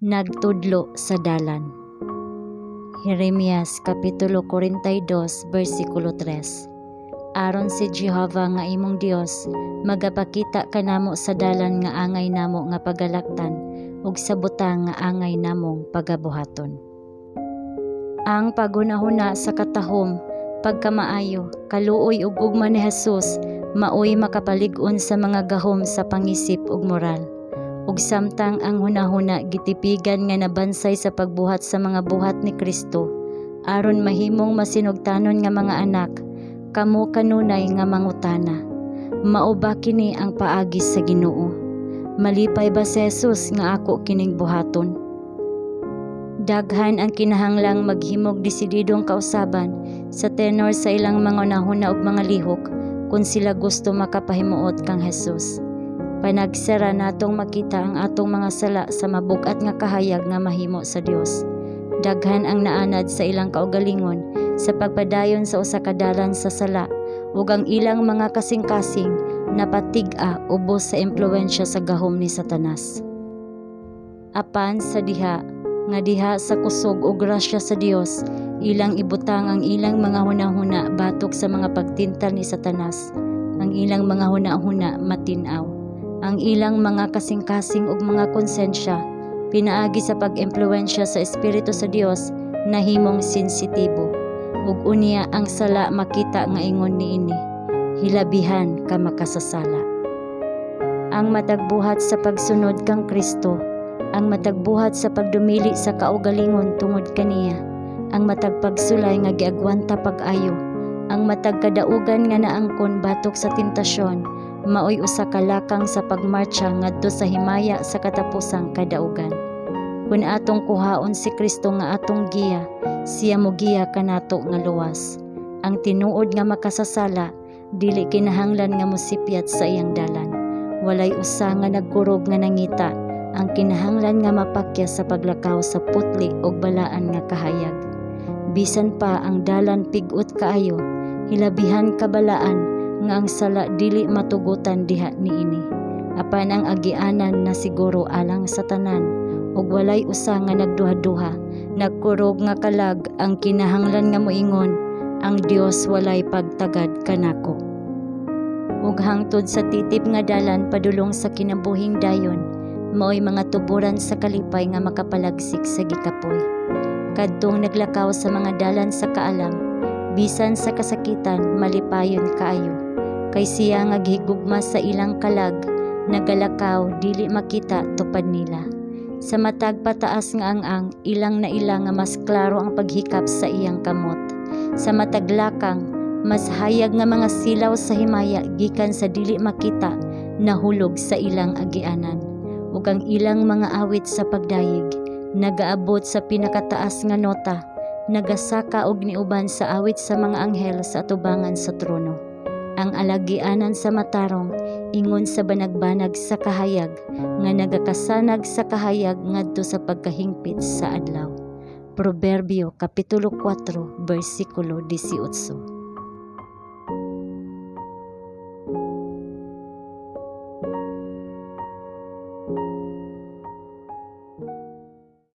Nagtudlo sa dalan. Jeremias kapitulo 42 bersikulo 3. Aron si Jehovah nga imong Dios magapakita kanamo sa dalan nga angay namo nga pagalaktan ug sa butang nga angay namong pagabuhaton. Ang paghunahuna sa katahom, pagkamaayo, kaluoy ug ugma ni Hesus maoy makapalig-on sa mga gahom sa pangisip ug moral. Ug samtang ang hunahuna gitipigan nga nabansay sa pagbuhat sa mga buhat ni Kristo, aron mahimong masinugtanon nga mga anak, kamo kanunay nga mangutana. Mao ba kini ang paagi sa Ginoo? Malipay ba si Jesus nga ako kining buhaton? Daghan ang kinahanglang maghimog desididong kausaban sa tenor sa ilang mga nahuna ug mga lihok kung sila gusto makapahimuot kang Jesus. Panagsara natong makita ang atong mga sala sa mabugat nga kahayag nga mahimo sa Dios. Daghan ang naanad sa ilang kaugalingon sa pagpadayon sa usa ka dalan sa sala ug ang ilang mga kasing-kasing napatig-a ubos sa impluwensya sa gahom ni Satanas. Apan sa diha sa kusog ug grasya sa Dios, ilang ibutang ang ilang mga hunahuna batok sa mga pagtintal ni Satanas. Ang ilang mga hunahuna matinaw. Ang ilang mga kasing-kasing ug mga konsensya pinaagi sa pag-impluwensya sa Espiritu sa Dios nahimong sensitibo. Ug unya ang sala makita nga ingon niini, hilabihan ka makasasala. Ang matagbuhat sa pagsunod kang Kristo, ang matagbuhat sa pagdumili sa kaugalingon tungod kaniya, ang matagpagsulay nga giagwanta pag-ayo, ang matagkadaugan nga naangkon batok sa tentasyon, maoy usa ka lakang sa pagmartsa ngadto sa himaya sa katapusang kadaugan. Kun atong kuhaon si Kristo nga atong giya, siya mo giya kanato nga luwas. Ang tinuod nga makasasala, dili kinahanglan nga mosipyat sa iyang dalan. Walay usa nga nagkurog nga nangita, ang kinahanglan nga mapakya sa paglakaw sa putli ug balaan nga kahayag. Bisan pa ang dalan pig-ut kaayo, hilabihan kabalaan nga ang sala dili matugutan diha niini. Apan ang agianan na siguro alang sa tanan ug walay usa nga nagduha-duha, nagkurog nga kalag ang kinahanglan nga moingon, ang Dios walay pagtagad kanako. Ug hangtod sa titip nga dalan padulong sa kinabuhing dayon, maoy mga tuburan sa kalipay nga makapalagsik sa gikapoy. Kadtong naglakaw sa mga dalan sa kaalam, bisan sa kasakitan malipayon kaayo. Kay siya nga gihigugma sa ilang kalag, nagalakaw dili makita tupad nila. Sa matag pataas nga ang ilang na ilang nga mas klaro ang paghikap sa iyang kamot. Sa matag lakang, mas hayag nga mga silaw sa himaya gikan sa dili makita nahulog sa ilang agianan. Ug ang ilang mga awit sa pagdayeg, nagaabot sa pinakataas nga nota, nagasaka og niuban sa awit sa mga anghel sa atubangan sa trono. Ang alagianan sa matarong ingon sa banag-banag sa kahayag nga nagakasanag sa kahayag ngadto sa pagkahingpit sa adlaw. Proverbio kapitulo 4 bersikulo 18.